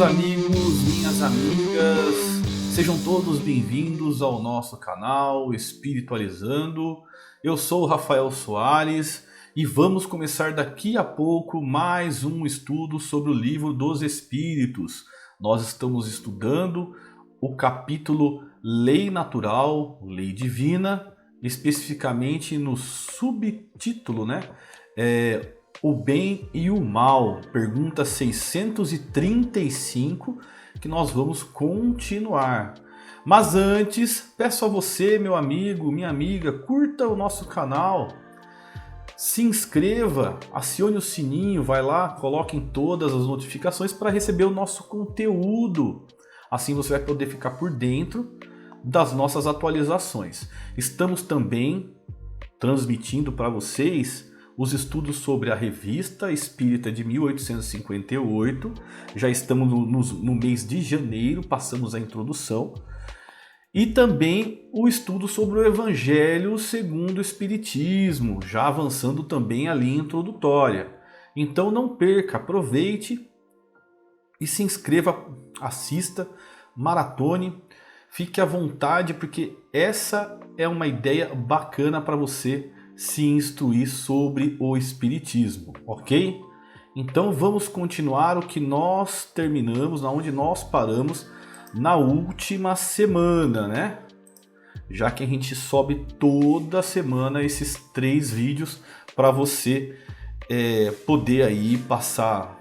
amigos, minhas amigas, sejam todos bem-vindos ao nosso canal Espiritualizando. Eu sou o Rafael Soares e vamos começar daqui a pouco mais um estudo sobre o Livro dos Espíritos. Nós estamos estudando o capítulo Lei Natural, Lei Divina, especificamente no subtítulo, o bem e o mal, pergunta 635, que nós vamos continuar. Mas antes, peço a você, meu amigo, minha amiga, curta o nosso canal, se inscreva, acione o sininho, vai lá, coloque em todas as notificações para receber o nosso conteúdo. Assim você vai poder ficar por dentro das nossas atualizações. Estamos também transmitindo para vocês os estudos sobre a Revista Espírita de 1858, já estamos no mês de janeiro, passamos a introdução, e também o estudo sobre o Evangelho segundo o Espiritismo, já avançando também a linha introdutória. Então não perca, aproveite e se inscreva, assista, maratone, fique à vontade, porque essa é uma ideia bacana para você se instruir sobre o Espiritismo, ok? Então vamos continuar o que nós terminamos, onde nós paramos na última semana, né? Já que a gente sobe toda semana esses 3 vídeos para você poder aí passar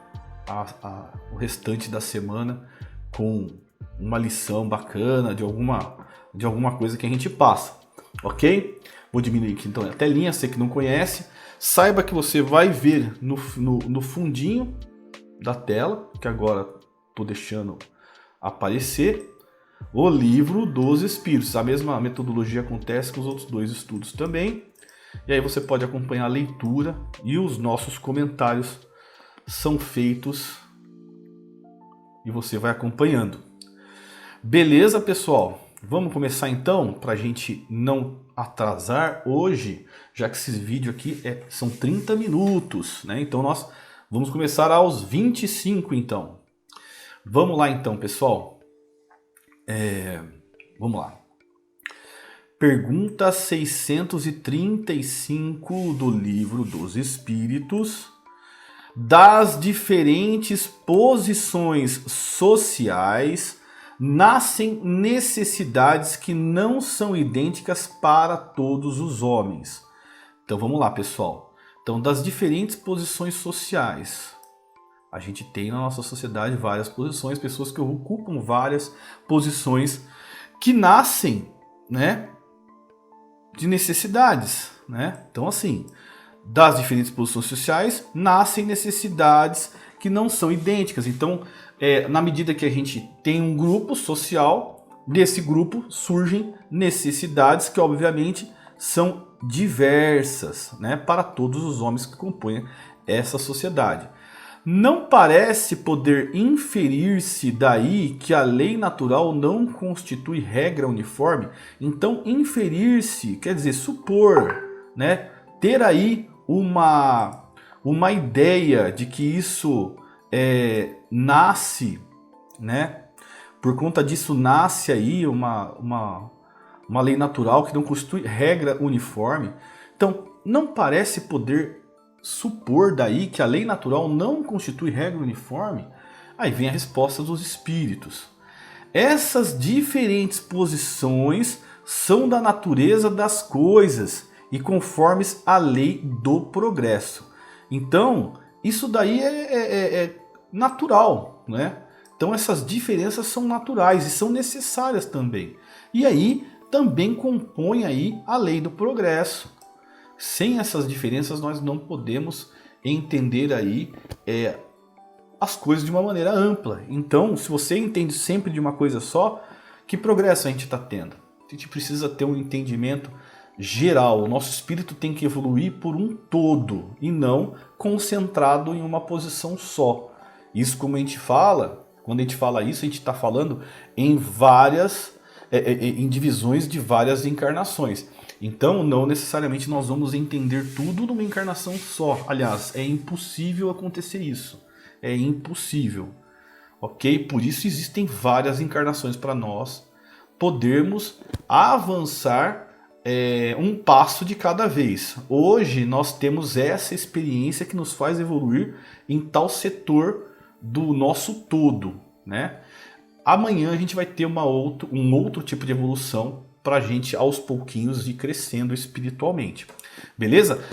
o restante da semana com uma lição bacana de alguma coisa que a gente passa, ok? Vou diminuir aqui então a telinha, você que não conhece, saiba que você vai ver no fundinho da tela, que agora estou deixando aparecer, o Livro dos Espíritos. A mesma metodologia acontece com os outros 2 estudos também, e aí você pode acompanhar a leitura e os nossos comentários são feitos e você vai acompanhando. Beleza, pessoal? Vamos começar então, para a gente não atrasar hoje, já que esse vídeo aqui são 30 minutos, né? Então nós vamos começar aos 25 então. Vamos lá então, pessoal. Vamos lá. Pergunta 635 do Livro dos Espíritos. Das diferentes posições sociais nascem necessidades que não são idênticas para todos os homens. Então vamos lá, pessoal. Então, das diferentes posições sociais, a gente tem na nossa sociedade várias posições, pessoas que ocupam várias posições que nascem, né, de necessidades, né? Então, assim, das diferentes posições sociais nascem necessidades que não são idênticas. Então, na medida que a gente tem um grupo social, desse grupo surgem necessidades que obviamente são diversas, né, para todos os homens que compõem essa sociedade. Não parece poder inferir-se daí que a lei natural não constitui regra uniforme. Então, inferir-se quer dizer supor, né, ter aí uma ideia de que isso nasce, né? Por conta disso nasce aí uma lei natural que não constitui regra uniforme. Então, não parece poder supor daí que a lei natural não constitui regra uniforme? Aí vem a resposta dos espíritos. Essas diferentes posições são da natureza das coisas e conformes à lei do progresso. Então, isso daí é natural, né? Então essas diferenças são naturais e são necessárias também. E aí também compõe aí a lei do progresso. Sem essas diferenças nós não podemos entender aí as coisas de uma maneira ampla. Então, se você entende sempre de uma coisa só, que progresso a gente está tendo? A gente precisa ter um entendimento geral. O nosso espírito tem que evoluir por um todo e não concentrado em uma posição só. Isso, como a gente fala, quando a gente fala isso, a gente está falando em em divisões de várias encarnações. Então, não necessariamente nós vamos entender tudo numa encarnação só. Aliás, é impossível acontecer isso. É impossível. ok? Por isso existem várias encarnações para nós podermos avançar um passo de cada vez. Hoje nós temos essa experiência que nos faz evoluir em tal setor do nosso todo, né? Amanhã a gente vai ter um outro tipo de evolução para a gente aos pouquinhos ir crescendo espiritualmente, beleza?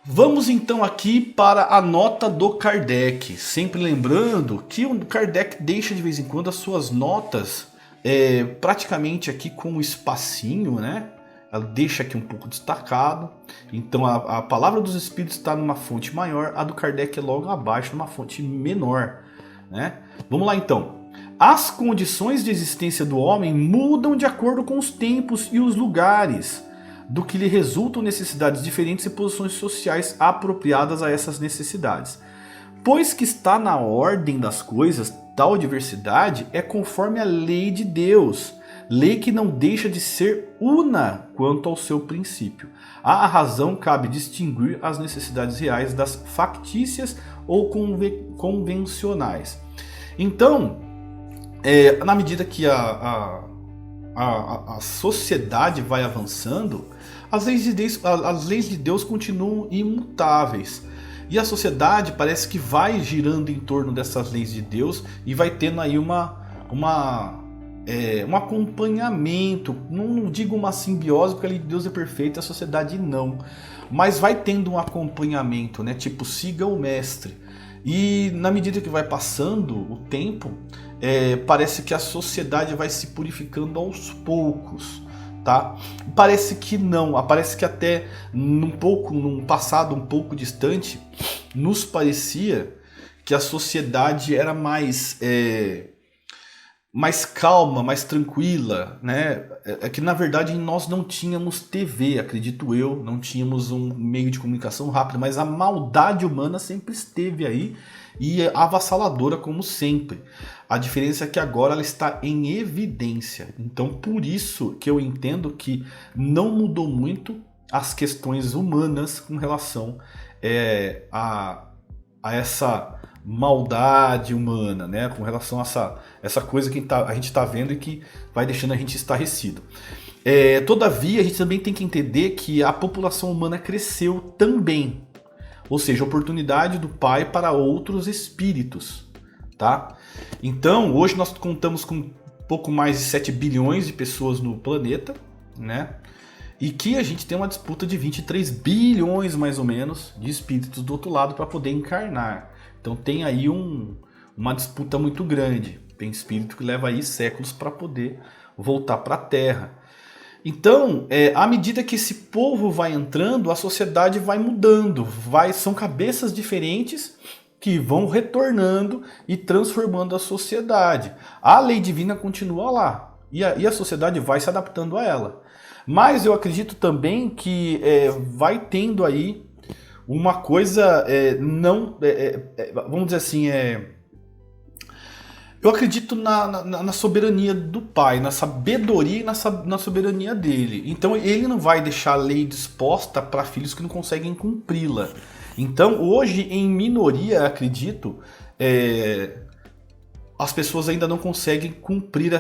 Vamos então aqui para a nota do Kardec, sempre lembrando que o Kardec deixa de vez em quando as suas notas praticamente aqui com um espacinho, né? Ela deixa aqui um pouco destacado. Então a palavra dos espíritos está numa fonte maior, a do Kardec é logo abaixo, numa fonte menor, né? Vamos lá então. As condições de existência do homem mudam de acordo com os tempos e os lugares, do que lhe resultam necessidades diferentes e posições sociais apropriadas a essas necessidades. Pois que está na ordem das coisas, tal diversidade é conforme a lei de Deus, lei que não deixa de ser una quanto ao seu princípio. À razão cabe distinguir as necessidades reais das factícias ou convencionais. Então, na medida que a sociedade vai avançando, as leis de Deus continuam imutáveis. E a sociedade parece que vai girando em torno dessas leis de Deus e vai tendo aí um acompanhamento. Não digo uma simbiose, porque a lei de Deus é perfeita, a sociedade não. Mas vai tendo um acompanhamento, né? Tipo, siga o mestre. E na medida que vai passando o tempo, parece que a sociedade vai se purificando aos poucos, tá? Parece que não, parece que até num passado um pouco distante, nos parecia que a sociedade era mais calma, mais tranquila, né? Que na verdade nós não tínhamos TV, acredito eu, não tínhamos um meio de comunicação rápido, mas a maldade humana sempre esteve aí e avassaladora como sempre. A diferença é que agora ela está em evidência. Então por isso que eu entendo que não mudou muito as questões humanas com relação a essa maldade humana, né? Com relação a essa coisa que a gente está vendo e que vai deixando a gente estarrecido. Todavia, a gente também tem que entender que a população humana cresceu também. Ou seja, a oportunidade do Pai para outros espíritos, tá? Então, hoje nós contamos com um pouco mais de 7 bilhões de pessoas no planeta, né? E que a gente tem uma disputa de 23 bilhões, mais ou menos, de espíritos do outro lado para poder encarnar. Então tem aí uma disputa muito grande. Tem espírito que leva aí séculos para poder voltar para a Terra. Então, à medida que esse povo vai entrando, a sociedade vai mudando. São cabeças diferentes que vão retornando e transformando a sociedade. A lei divina continua lá. E a sociedade vai se adaptando a ela. Mas eu acredito também que vai tendo aí uma coisa vamos dizer assim, eu acredito na soberania do Pai, na sabedoria e na soberania dele. Então ele não vai deixar a lei disposta para filhos que não conseguem cumpri-la. Então hoje, em minoria, acredito, as pessoas ainda não conseguem cumprir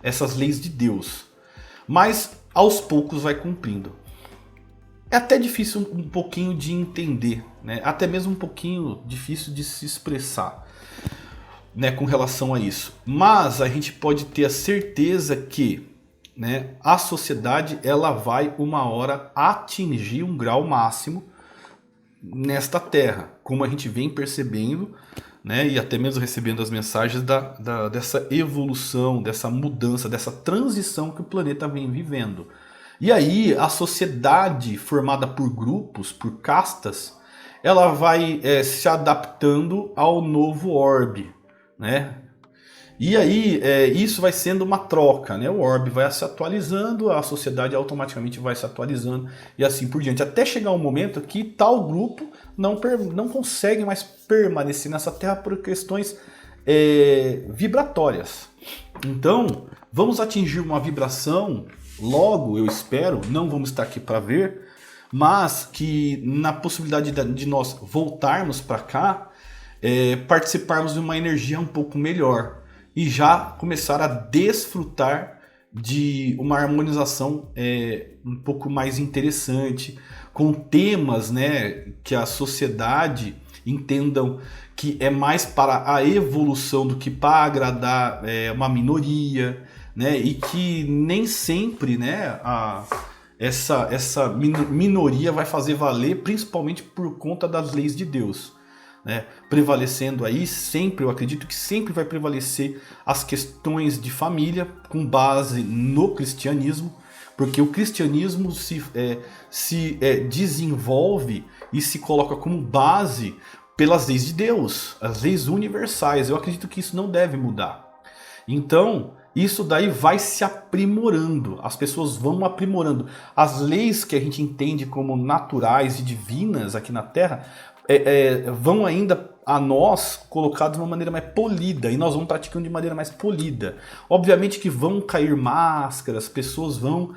essas leis de Deus. Mas aos poucos vai cumprindo. É até difícil um pouquinho de entender, né? Até mesmo um pouquinho difícil de se expressar, né, com relação a isso. Mas a gente pode ter a certeza que, né, a sociedade ela vai uma hora atingir um grau máximo nesta Terra, como a gente vem percebendo, né, e até mesmo recebendo as mensagens dessa evolução, dessa mudança, dessa transição que o planeta vem vivendo. E aí a sociedade formada por grupos, por castas, ela vai se adaptando ao novo orbe, né? E aí isso vai sendo uma troca, né? O orbe vai se atualizando, a sociedade automaticamente vai se atualizando e assim por diante. Até chegar um momento que tal grupo não consegue mais permanecer nessa Terra por questões vibratórias. Então vamos atingir uma vibração logo, eu espero, não vamos estar aqui para ver, mas que na possibilidade de nós voltarmos para cá, participarmos de uma energia um pouco melhor e já começar a desfrutar de uma harmonização um pouco mais interessante, com temas, né, que a sociedade entendam que é mais para a evolução do que para agradar uma minoria, né, e que nem sempre, né, essa minoria vai fazer valer, principalmente por conta das leis de Deus. Né? Prevalecendo aí sempre, eu acredito que sempre vai prevalecer as questões de família com base no cristianismo, porque o cristianismo se desenvolve e se coloca como base pelas leis de Deus, as leis universais. Eu acredito que isso não deve mudar. Então, isso daí vai se aprimorando, as pessoas vão aprimorando. As leis que a gente entende como naturais e divinas aqui na Terra vão ainda a nós colocados de uma maneira mais polida, e nós vamos praticando de maneira mais polida. Obviamente que vão cair máscaras, pessoas vão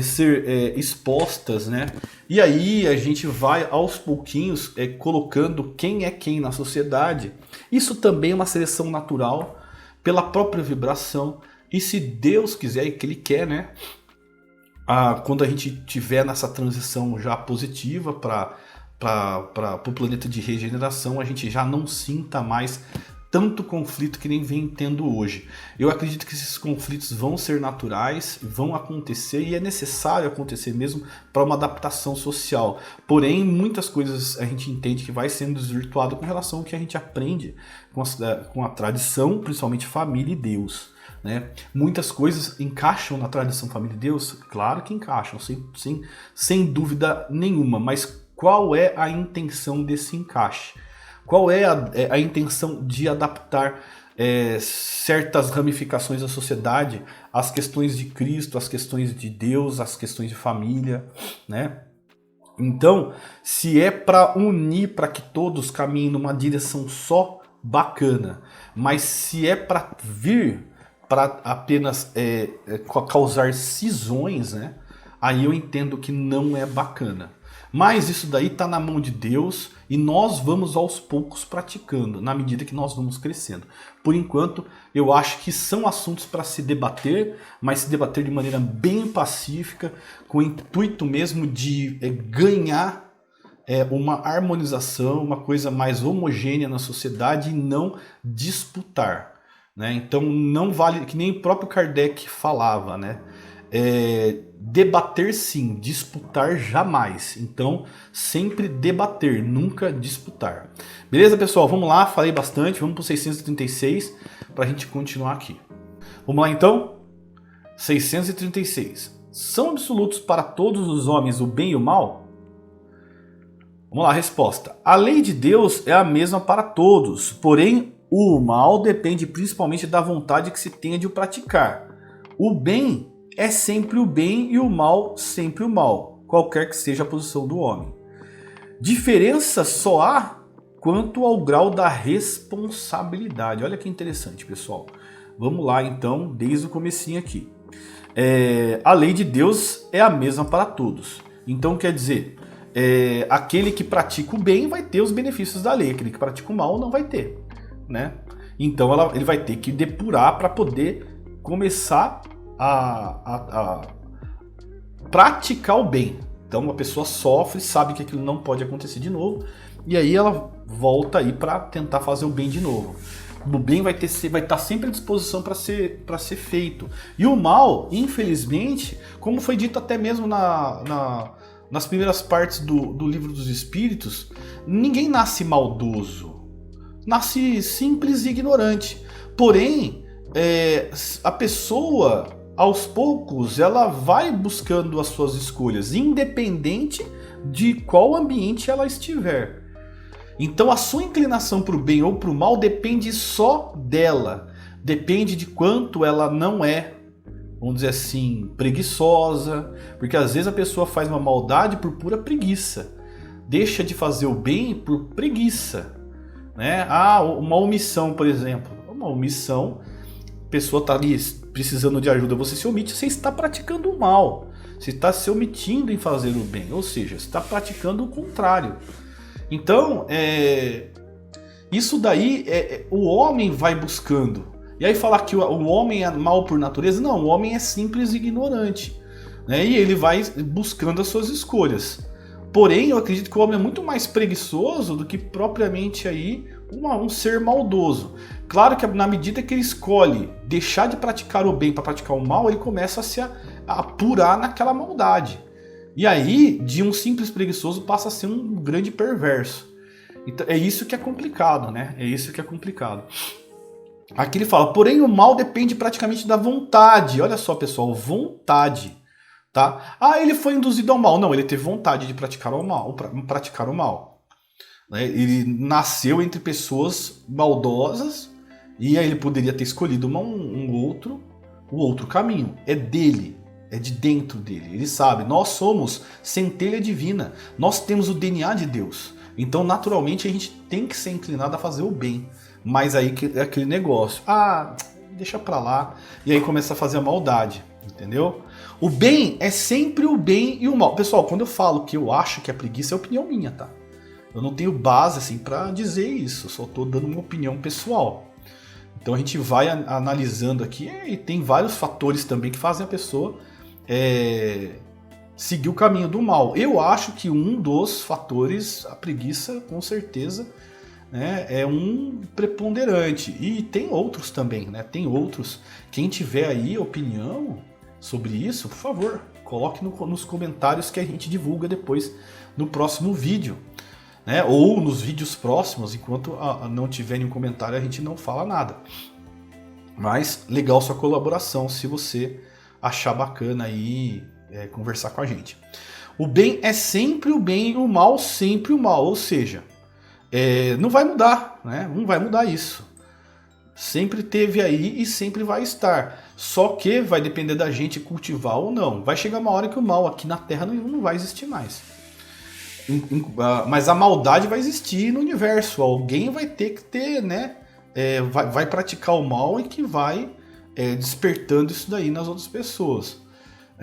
ser expostas, né? E aí a gente vai aos pouquinhos colocando quem é quem na sociedade. Isso também é uma seleção natural pela própria vibração. E se Deus quiser e que Ele quer, né? Quando a gente tiver nessa transição já positiva para o planeta de regeneração, a gente já não sinta mais tanto conflito que nem vem tendo hoje. Eu acredito que esses conflitos vão ser naturais, vão acontecer e é necessário acontecer mesmo para uma adaptação social. Porém, muitas coisas a gente entende que vai sendo desvirtuado com relação ao que a gente aprende com a tradição, principalmente família e Deus. Né? Muitas coisas encaixam na tradição família e Deus? Claro que encaixam, sem dúvida nenhuma, mas qual é a intenção desse encaixe? Qual é a intenção de adaptar certas ramificações da sociedade às questões de Cristo, às questões de Deus, às questões de família, né? Então, se é para unir, para que todos caminhem numa direção só, bacana. Mas se é para vir para apenas causar cisões, né? Aí eu entendo que não é bacana. Mas isso daí está na mão de Deus e nós vamos aos poucos praticando, na medida que nós vamos crescendo. Por enquanto, eu acho que são assuntos para se debater, mas se debater de maneira bem pacífica, com o intuito mesmo de ganhar uma harmonização, uma coisa mais homogênea na sociedade e não disputar. Né? Então não vale, que nem o próprio Kardec falava, né? Debater sim, disputar jamais. Então sempre debater, nunca disputar. Beleza, pessoal? Vamos lá, falei bastante, vamos para o 636 para a gente continuar aqui. Vamos lá então? 636. São absolutos para todos os homens o bem e o mal? Vamos lá, resposta. A lei de Deus é a mesma para todos, porém o mal depende principalmente da vontade que se tenha de o praticar. O bem é sempre o bem e o mal sempre o mal, qualquer que seja a posição do homem. Diferença só há quanto ao grau da responsabilidade. Olha que interessante, pessoal. Vamos lá então, desde o comecinho aqui. A lei de Deus é a mesma para todos. Então quer dizer, aquele que pratica o bem vai ter os benefícios da lei, aquele que pratica o mal não vai ter. Né? Então ele vai ter que depurar para poder começar a praticar o bem. Então a pessoa sofre, sabe que aquilo não pode acontecer de novo, e aí ela volta aí para tentar fazer o bem de novo. O bem vai estar sempre à disposição para ser feito. E o mal, infelizmente, como foi dito até mesmo nas primeiras partes do Livro dos Espíritos, ninguém nasce maldoso. Nasce simples e ignorante. Porém, a pessoa, aos poucos, ela vai buscando as suas escolhas, independente de qual ambiente ela estiver. Então, a sua inclinação para o bem ou para o mal depende só dela. Depende de quanto ela não é, vamos dizer assim, preguiçosa. Porque às vezes a pessoa faz uma maldade por pura preguiça. Deixa de fazer o bem por preguiça. Né? Uma omissão, por exemplo. Uma omissão, a pessoa está ali precisando de ajuda, você se omite, você está praticando o mal. Você está se omitindo em fazer o bem, ou seja, você está praticando o contrário. Então, Isso daí o homem vai buscando. E aí falar que o homem é mal por natureza, não, o homem é simples e ignorante, né? E ele vai buscando as suas escolhas. Porém, eu acredito que o homem é muito mais preguiçoso do que propriamente aí um ser maldoso. Claro que na medida que ele escolhe deixar de praticar o bem para praticar o mal, ele começa a se apurar naquela maldade. E aí, de um simples preguiçoso passa a ser um grande perverso. Então, é isso que é complicado, né? É isso que é complicado. Aqui ele fala, porém o mal depende praticamente da vontade. Olha só, pessoal, vontade. Tá? Ah, ele foi induzido ao mal. Não, ele teve vontade de praticar o mal. Né? Ele nasceu entre pessoas maldosas e aí ele poderia ter escolhido o outro caminho. É dele, é de dentro dele. Ele sabe, nós somos centelha divina, nós temos o DNA de Deus. Então, naturalmente, a gente tem que ser inclinado a fazer o bem. Mas aí é aquele negócio, deixa pra lá. E aí começa a fazer a maldade, entendeu? O bem é sempre o bem e o mal. Pessoal, quando eu falo que eu acho que é preguiça, é opinião minha, tá? Eu não tenho base assim para dizer isso, eu só tô dando uma opinião pessoal. Então a gente vai analisando aqui e tem vários fatores também que fazem a pessoa seguir o caminho do mal. Eu acho que um dos fatores, a preguiça, com certeza, né, é um preponderante. E tem outros também, né? Tem outros. Quem tiver aí opinião sobre isso, por favor, coloque nos comentários que a gente divulga depois no próximo vídeo. Né? Ou nos vídeos próximos, enquanto não tiver nenhum comentário, a gente não fala nada. Mas legal sua colaboração, se você achar bacana aí conversar com a gente. O bem é sempre o bem e o mal sempre o mal, ou seja, não vai mudar, né? Não vai mudar isso. Sempre teve aí e sempre vai estar. Só que vai depender da gente cultivar ou não. Vai chegar uma hora que o mal aqui na Terra não vai existir mais. Mas a maldade vai existir no universo. Alguém vai ter que ter, né? Vai praticar o mal e que vai despertando isso daí nas outras pessoas.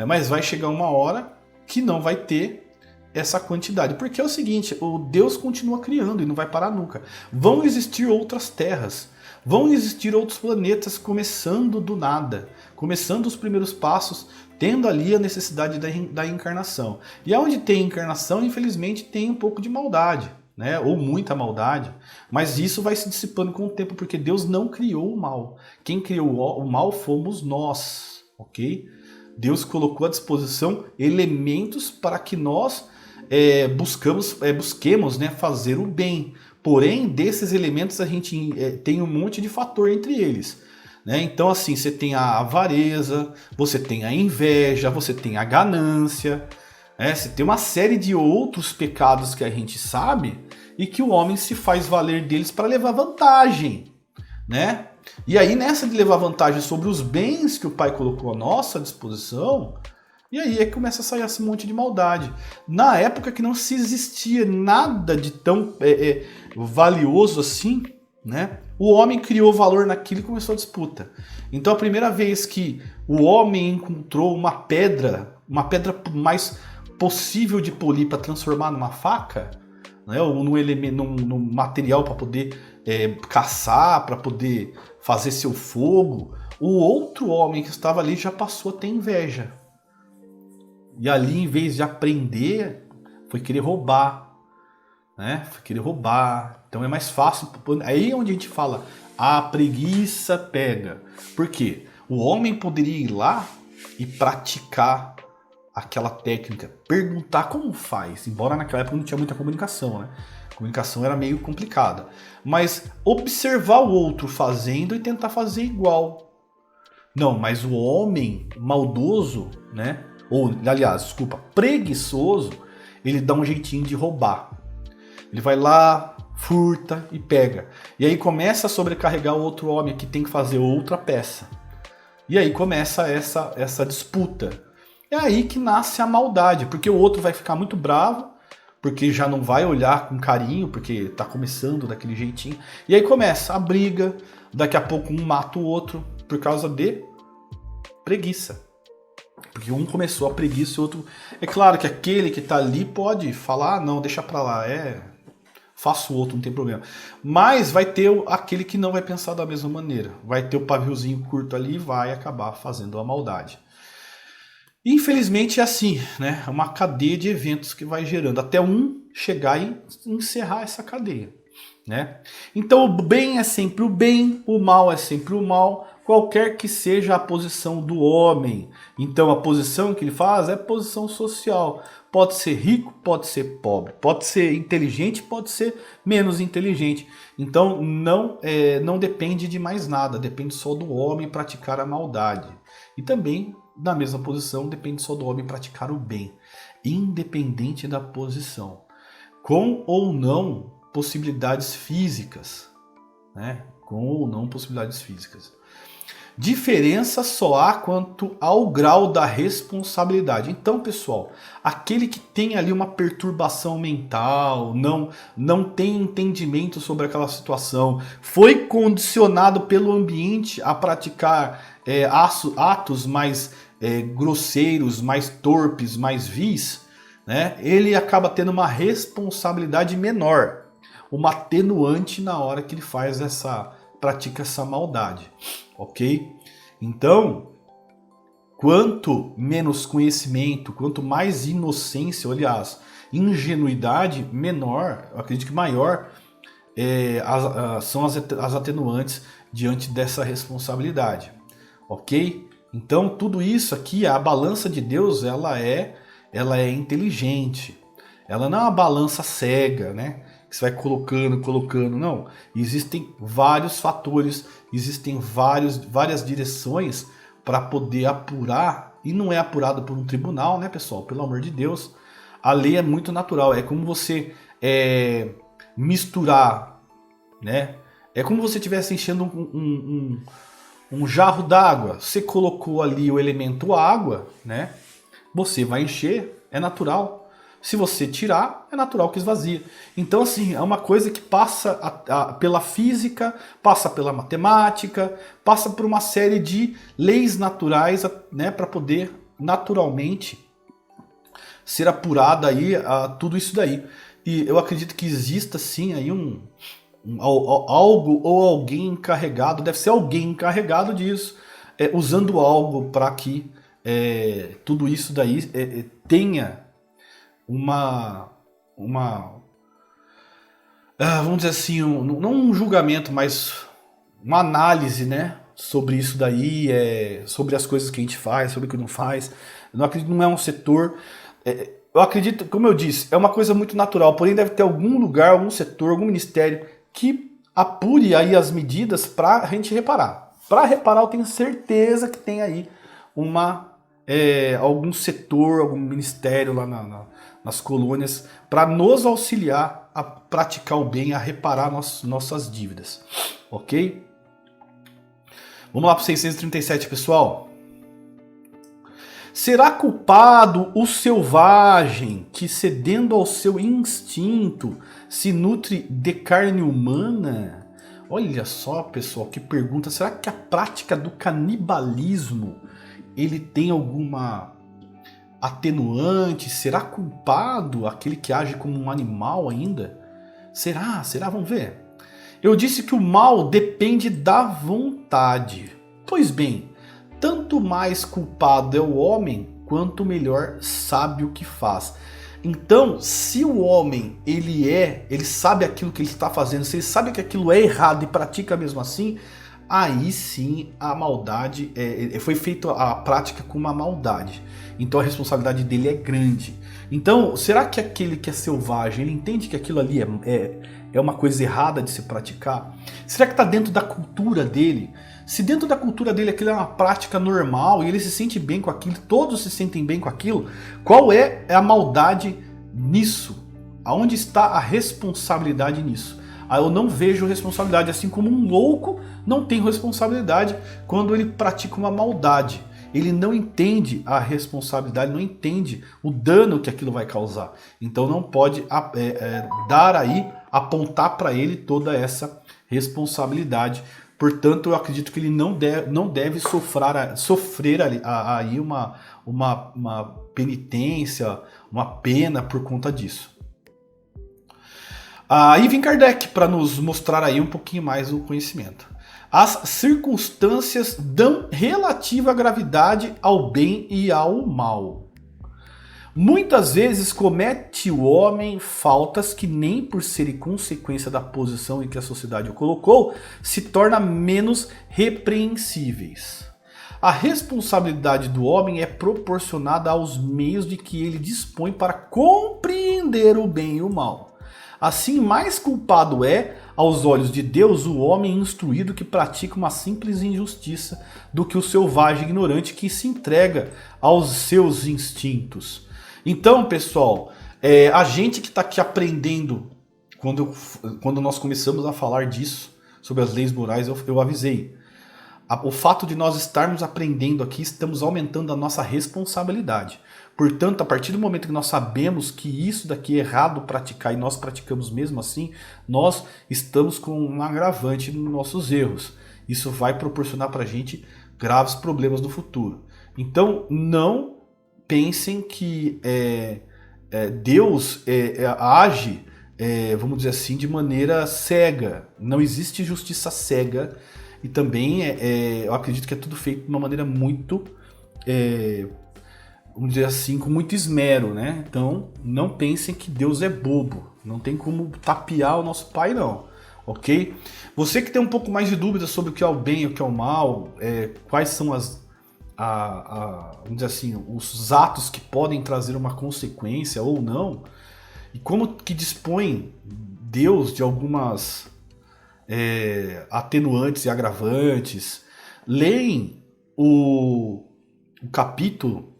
Mas vai chegar uma hora que não vai ter essa quantidade. Porque é o seguinte, o Deus continua criando e não vai parar nunca. Vão existir outras terras. Vão existir outros planetas começando do nada. Começando os primeiros passos, tendo ali a necessidade da encarnação. E onde tem encarnação, infelizmente, tem um pouco de maldade, né? Ou muita maldade. Mas isso vai se dissipando com o tempo, porque Deus não criou o mal. Quem criou o mal fomos nós, ok? Deus colocou à disposição elementos para que nós busquemos, né, fazer o bem. Porém, desses elementos a gente tem um monte de fator entre eles. Né? Então, assim, você tem a avareza, você tem a inveja, você tem a ganância, você tem uma série de outros pecados que a gente sabe e que o homem se faz valer deles para levar vantagem. Né? E aí, nessa de levar vantagem sobre os bens que o Pai colocou à nossa disposição, e aí começa a sair esse monte de maldade. Na época que não se existia nada de tão valioso assim, né? O homem criou valor naquilo e começou a disputa. Então a primeira vez que o homem encontrou uma pedra mais possível de polir para transformar numa faca, né? Ou num material para poder caçar, para poder fazer seu fogo, o outro homem que estava ali já passou a ter inveja. E ali, em vez de aprender, foi querer roubar. Né? Foi querer roubar. Então é mais fácil. Aí é onde a gente fala, a preguiça pega. Por quê? O homem poderia ir lá e praticar aquela técnica. Perguntar como faz. Embora naquela época não tinha muita comunicação, né? A comunicação era meio complicada. Mas observar o outro fazendo e tentar fazer igual. Não, mas o homem maldoso, né? Ou, aliás, desculpa, preguiçoso, ele dá um jeitinho de roubar. Ele vai lá, furta e pega. E aí começa a sobrecarregar o outro homem que tem que fazer outra peça. E aí começa essa disputa. É aí que nasce a maldade, porque o outro vai ficar muito bravo, porque já não vai olhar com carinho, porque tá começando daquele jeitinho. E aí começa a briga, daqui a pouco um mata o outro por causa de preguiça. Porque um começou a preguiça e o outro... É claro que aquele que tá ali pode falar, não, deixa pra lá, faço outro, não tem problema. Mas vai ter aquele que não vai pensar da mesma maneira. Vai ter o paviozinho curto ali e vai acabar fazendo a maldade. Infelizmente é assim, né? É uma cadeia de eventos que vai gerando até um chegar e encerrar essa cadeia, né? Então o bem é sempre o bem, o mal é sempre o mal, qualquer que seja a posição do homem. Então a posição que ele faz é posição social. Pode ser rico, pode ser pobre, pode ser inteligente, pode ser menos inteligente. Então não depende de mais nada, depende só do homem praticar a maldade. E também, na mesma posição, depende só do homem praticar o bem, independente da posição. Com ou não possibilidades físicas, né? Com ou não possibilidades físicas. Diferença só há quanto ao grau da responsabilidade. Então, pessoal, aquele que tem ali uma perturbação mental, não tem entendimento sobre aquela situação, foi condicionado pelo ambiente a praticar atos mais grosseiros, mais torpes, mais vis, né? Ele acaba tendo uma responsabilidade menor, uma atenuante na hora que ele pratica essa maldade. Ok? Então, quanto menos conhecimento, quanto mais inocência, aliás, ingenuidade, menor, eu acredito que maior são as atenuantes diante dessa responsabilidade. Ok? Então, tudo isso aqui, a balança de Deus, ela é inteligente. Ela não é uma balança cega, né? Que você vai colocando, não. Existem vários fatores, existem várias direções para poder apurar, e não é apurado por um tribunal, né, pessoal? Pelo amor de Deus. A lei é muito natural, é como você misturar, né? É como você estivesse enchendo um jarro d'água. Você colocou ali o elemento água, né? Você vai encher, é natural. Se você tirar, é natural que esvazia. Então, assim, é uma coisa que passa pela física, passa pela matemática, passa por uma série de leis naturais, né, para poder naturalmente ser apurada aí tudo isso daí. E eu acredito que exista sim aí algo ou alguém encarregado, deve ser alguém encarregado disso, usando algo para que tudo isso daí tenha vamos dizer assim, não um julgamento, mas uma análise, né, sobre isso daí, sobre as coisas que a gente faz, sobre o que não faz. Eu não acredito, não é um setor, eu acredito, como eu disse, é uma coisa muito natural, porém deve ter algum lugar, algum setor, algum ministério que apure aí as medidas para a gente reparar. Para reparar, eu tenho certeza que tem aí algum setor, algum ministério lá nas colônias para nos auxiliar a praticar o bem, a reparar nossas dívidas, ok? Vamos lá para o 637, pessoal. Será culpado o selvagem que, cedendo ao seu instinto, se nutre de carne humana? Olha só, pessoal, que pergunta. Será que a prática do canibalismo ele tem alguma atenuante? Será culpado aquele que age como um animal ainda? Será? Vamos ver. Eu disse que o mal depende da vontade. Pois bem, tanto mais culpado é o homem, quanto melhor sabe o que faz. Então, se o homem ele sabe aquilo que ele está fazendo, se ele sabe que aquilo é errado e pratica mesmo assim, aí sim a maldade, foi feita a prática com uma maldade. Então a responsabilidade dele é grande. Então, será que aquele que é selvagem, ele entende que aquilo ali é uma coisa errada de se praticar? Será que está dentro da cultura dele? Se dentro da cultura dele aquilo é uma prática normal e ele se sente bem com aquilo, todos se sentem bem com aquilo, qual é a maldade nisso? Aonde está a responsabilidade nisso? Eu não vejo responsabilidade, assim como um louco não tem responsabilidade quando ele pratica uma maldade. Ele não entende a responsabilidade, não entende o dano que aquilo vai causar. Então não pode apontar para ele toda essa responsabilidade. Portanto, eu acredito que ele não deve sofrer aí uma penitência, uma pena por conta disso. Aí vem Kardec para nos mostrar aí um pouquinho mais o conhecimento. As circunstâncias dão relativa gravidade ao bem e ao mal. Muitas vezes comete o homem faltas que nem por serem consequência da posição em que a sociedade o colocou, se torna menos repreensíveis. A responsabilidade do homem é proporcionada aos meios de que ele dispõe para compreender o bem e o mal. Assim, mais culpado é, aos olhos de Deus, o homem instruído que pratica uma simples injustiça do que o selvagem ignorante que se entrega aos seus instintos. Então, pessoal, a gente que está aqui aprendendo, quando nós começamos a falar disso, sobre as leis morais, eu avisei. O fato de nós estarmos aprendendo aqui, estamos aumentando a nossa responsabilidade. Portanto, a partir do momento que nós sabemos que isso daqui é errado praticar e nós praticamos mesmo assim, nós estamos com um agravante nos nossos erros. Isso vai proporcionar para a gente graves problemas no futuro. Então, não pensem que Deus age, vamos dizer assim, de maneira cega. Não existe justiça cega. E também eu acredito que é tudo feito de uma maneira muito, vamos dizer assim, com muito esmero, né? Então, não pensem que Deus é bobo. Não tem como tapear o nosso Pai, não. Ok? Você que tem um pouco mais de dúvidas sobre o que é o bem e o que é o mal, quais são vamos dizer assim, os atos que podem trazer uma consequência ou não, e como que dispõe Deus de algumas atenuantes e agravantes, leem o capítulo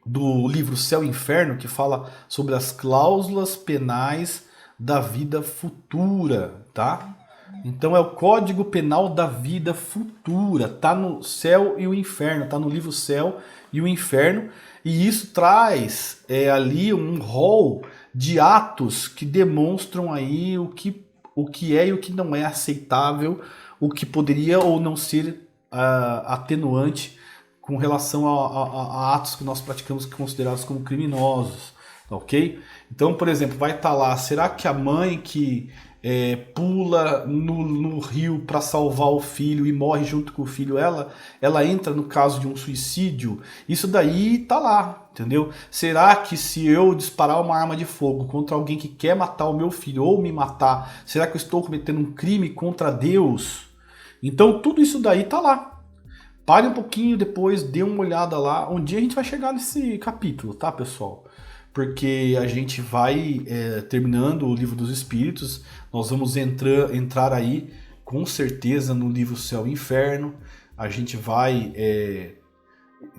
do livro Céu e Inferno, que fala sobre as cláusulas penais da vida futura, tá? Então é o Código Penal da Vida Futura, tá no Céu e o Inferno, tá no livro Céu e o Inferno, e isso traz ali um rol de atos que demonstram aí o que é e o que não é aceitável, o que poderia ou não ser atenuante com relação a atos que nós praticamos considerados como criminosos, ok? Então, por exemplo, vai estar lá, será que a mãe que pula no rio para salvar o filho e morre junto com o filho, ela entra no caso de um suicídio? Isso daí tá lá, entendeu? Será que se eu disparar uma arma de fogo contra alguém que quer matar o meu filho ou me matar, será que eu estou cometendo um crime contra Deus? Então tudo isso daí tá lá. Pare um pouquinho depois, dê uma olhada lá. Um dia a gente vai chegar nesse capítulo, tá, pessoal? Porque a gente vai terminando o Livro dos Espíritos, nós vamos entrar aí com certeza no livro Céu e Inferno, a gente vai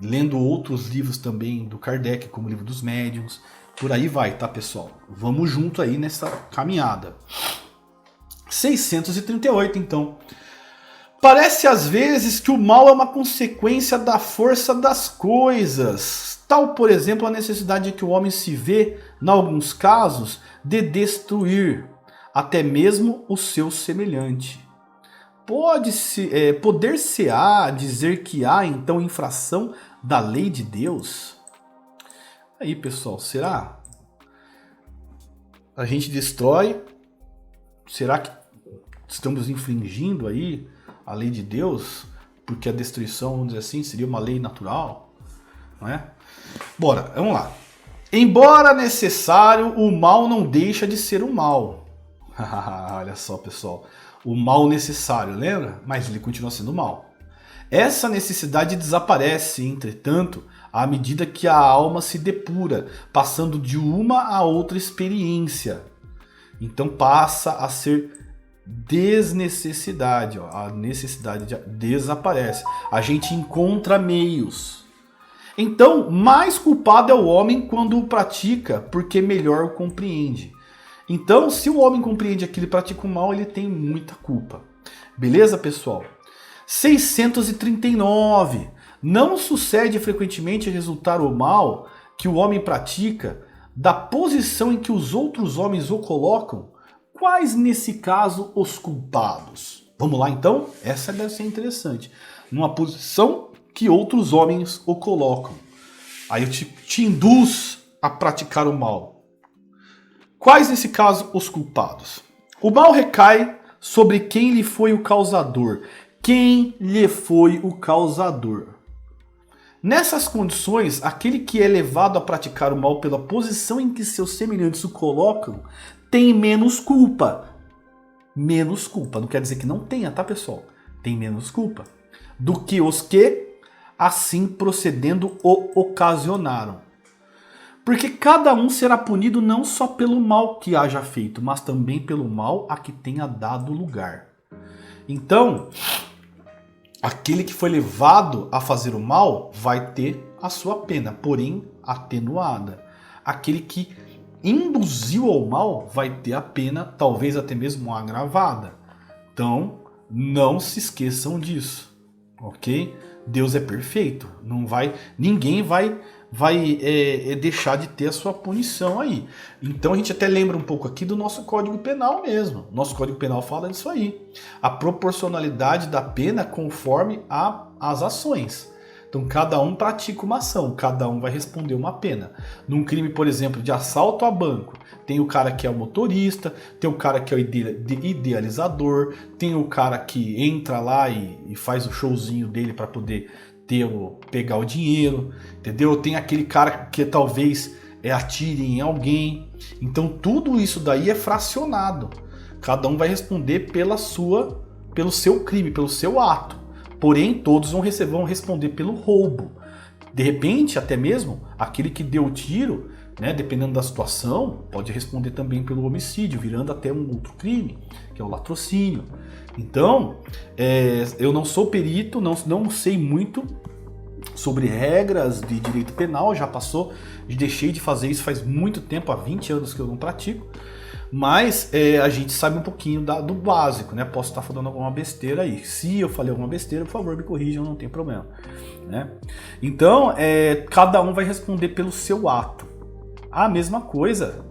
lendo outros livros também do Kardec, como o Livro dos Médiuns, por aí vai, tá, pessoal? Vamos junto aí nessa caminhada. 638, então. Parece às vezes que o mal é uma consequência da força das coisas, tal, por exemplo, a necessidade que o homem se vê, em alguns casos, de destruir até mesmo o seu semelhante. Poder-se-á dizer que há, então, infração da lei de Deus? Aí, pessoal, será? A gente destrói? Será que estamos infringindo aí a lei de Deus? Porque a destruição, vamos dizer assim, seria uma lei natural? Não é? Bora, vamos lá. Embora necessário, o mal não deixa de ser o mal. Olha só, pessoal. O mal necessário, lembra? Mas ele continua sendo mal. Essa necessidade desaparece, entretanto, à medida que a alma se depura, passando de uma a outra experiência. Então passa a ser desnecessidade. Ó. A necessidade desaparece. A gente encontra meios. Então, mais culpado é o homem quando o pratica, porque melhor o compreende. Então, se o homem compreende aquilo e pratica o mal, ele tem muita culpa. Beleza, pessoal? 639. Não sucede frequentemente resultar o mal que o homem pratica da posição em que os outros homens o colocam? Quais, nesse caso, os culpados? Vamos lá, então? Essa deve ser interessante. Numa posição que outros homens o colocam. Aí eu te induz a praticar o mal. Quais, nesse caso, os culpados? O mal recai sobre quem lhe foi o causador. Quem lhe foi o causador? Nessas condições, aquele que é levado a praticar o mal pela posição em que seus semelhantes o colocam, tem menos culpa. Menos culpa. Não quer dizer que não tenha, tá, pessoal? Tem menos culpa. Do que os que, assim procedendo, o ocasionaram. Porque cada um será punido não só pelo mal que haja feito, mas também pelo mal a que tenha dado lugar. Então, aquele que foi levado a fazer o mal vai ter a sua pena, porém atenuada. Aquele que induziu ao mal vai ter a pena, talvez até mesmo agravada. Então, não se esqueçam disso, ok? Deus é perfeito, ninguém vai deixar de ter a sua punição aí. Então a gente até lembra um pouco aqui do nosso Código Penal mesmo. Nosso Código Penal fala disso aí. A proporcionalidade da pena conforme as ações. Então cada um pratica uma ação, cada um vai responder uma pena. Num crime, por exemplo, de assalto a banco, tem o cara que é o motorista, tem o cara que é o idealizador, tem o cara que entra lá e faz o showzinho dele para poder pegar o dinheiro, entendeu? Tem aquele cara que talvez atire em alguém. Então tudo isso daí é fracionado. Cada um vai responder pelo seu crime, pelo seu ato. Porém, todos vão responder pelo roubo. De repente, até mesmo, aquele que deu o tiro, né, dependendo da situação, pode responder também pelo homicídio, virando até um outro crime, que é o latrocínio. Então, eu não sou perito, não sei muito sobre regras de direito penal, já passou, deixei de fazer isso faz muito tempo, há 20 anos que eu não pratico, mas a gente sabe um pouquinho do básico, né? Posso estar falando alguma besteira aí. Se eu falei alguma besteira, por favor, me corrijam, não tem problema, né? Então, cada um vai responder pelo seu ato. A mesma coisa,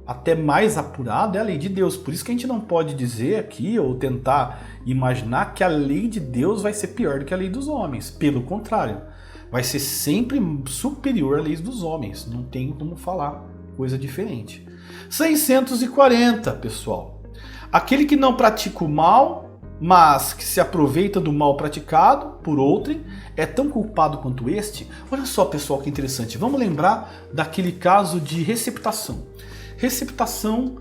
até mais apurado, é a lei de Deus. Por isso que a gente não pode dizer aqui, ou tentar imaginar que a lei de Deus vai ser pior do que a lei dos homens. Pelo contrário, vai ser sempre superior à lei dos homens. Não tem como falar coisa diferente. 640, pessoal. Aquele que não pratica o mal, mas que se aproveita do mal praticado por outrem, é tão culpado quanto este. Olha só, pessoal, que interessante. Vamos lembrar daquele caso de receptação. Receptação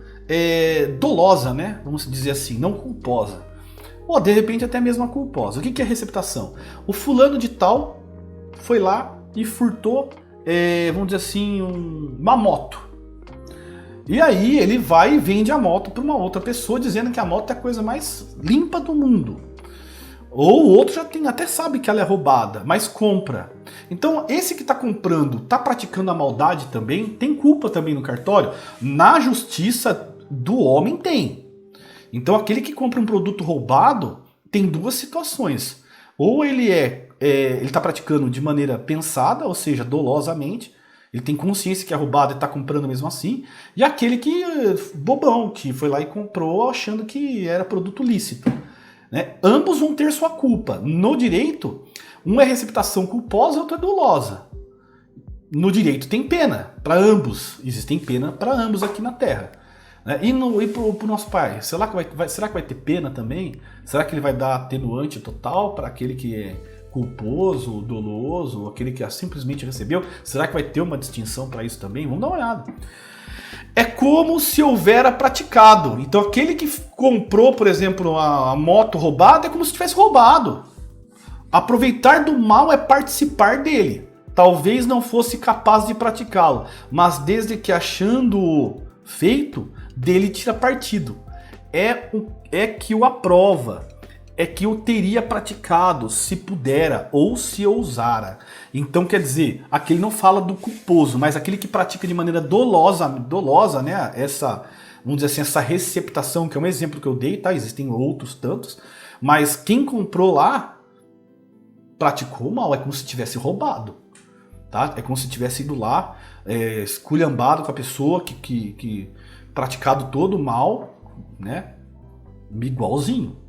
dolosa, né? Vamos dizer assim, não culposa. Ou de repente até mesmo a culposa. O que é receptação? O fulano de tal foi lá e furtou, vamos dizer assim, uma moto. E aí ele vai e vende a moto para uma outra pessoa, dizendo que a moto é a coisa mais limpa do mundo. Ou o outro até sabe que ela é roubada, mas compra. Então esse que está comprando, está praticando a maldade também, tem culpa também no cartório? Na justiça do homem tem. Então aquele que compra um produto roubado tem duas situações. Ou ele está praticando de maneira pensada, ou seja, dolosamente, ele tem consciência que é roubado e está comprando mesmo assim, e aquele que bobão, que foi lá e comprou achando que era produto lícito. Né? Ambos vão ter sua culpa. No direito, um é receptação culposa e outro é dolosa. No direito tem pena para ambos. Existem pena para ambos aqui na Terra. Né? E pro nosso pai? Será que vai ter pena também? Será que ele vai dar atenuante total para aquele que é culposo, doloso, aquele que simplesmente recebeu? Será que vai ter uma distinção para isso também? Vamos dar uma olhada. É como se houvera praticado. Então aquele que comprou, por exemplo, a moto roubada é como se tivesse roubado. Aproveitar do mal é participar dele. Talvez não fosse capaz de praticá-lo, mas desde que achando feito, dele tira partido. É que o aprova. É que eu teria praticado se pudera ou se ousara. Então quer dizer, aquele não fala do culposo, mas aquele que pratica de maneira dolosa, né? Vamos dizer assim, essa receptação, que é um exemplo que eu dei, tá? Existem outros tantos, mas quem comprou lá praticou mal, é como se tivesse roubado, tá? É como se tivesse ido lá, esculhambado com a pessoa que praticado todo o mal, né? Igualzinho.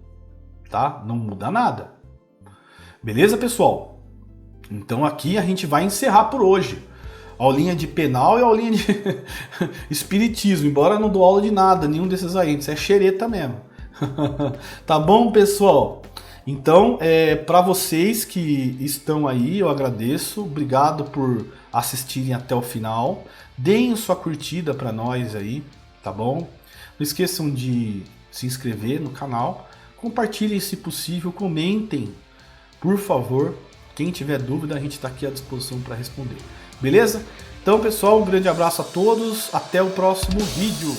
Tá? Não muda nada. Beleza, pessoal? Então aqui a gente vai encerrar por hoje. Aulinha de penal e aulinha de espiritismo, embora eu não dou aula de nada, nenhum desses aí, isso é xereta mesmo. Tá bom, pessoal? Então, para vocês que estão aí, eu agradeço, obrigado por assistirem até o final. Deem sua curtida para nós aí, tá bom? Não esqueçam de se inscrever no canal, compartilhem se possível, comentem, por favor. Quem tiver dúvida, a gente está aqui à disposição para responder. Beleza? Então, pessoal, um grande abraço a todos. Até o próximo vídeo.